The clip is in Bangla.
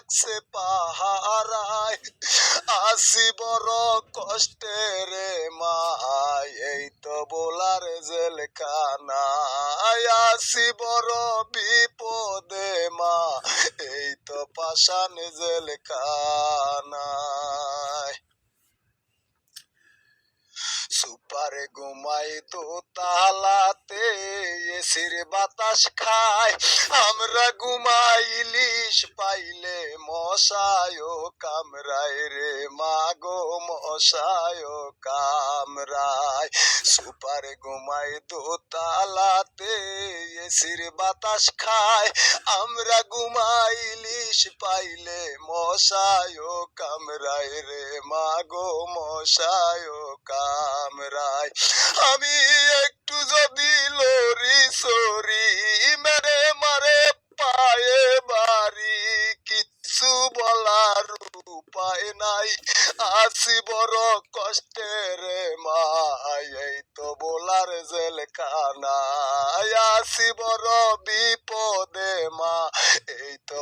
রাখছে পাহারায়, আসি বড় কষ্টে রে মা, এই তো বোলার জেলখানায়, আসি বড় বিপদে মা, এই তো পাষাণ জেলখানায়। সুপারে ঘুমাই তো তালাতে, এসির বাতাস খায়, আমরা ঘুমাই ইলিশ পাইলে মশায় কামরায় রে মাগো, মশায় কামরায়। সুপারে ঘুমাই তো তালাতে, এসির বাতাস খায়, আমরা ঘুমাই ইলিশ পাইলে মশায় কামরায় রে মাগো, মশায় কামরায়। আমি একটু যদি লরি সরি, মেরে মারে পায়ে বাড়ি, কিচ্ছু বলার উপায় নাই, আছি বড় কষ্টে রে মা, এই তো বোলার জেলখানায়, আছি বড় বিপদে মা, এই তো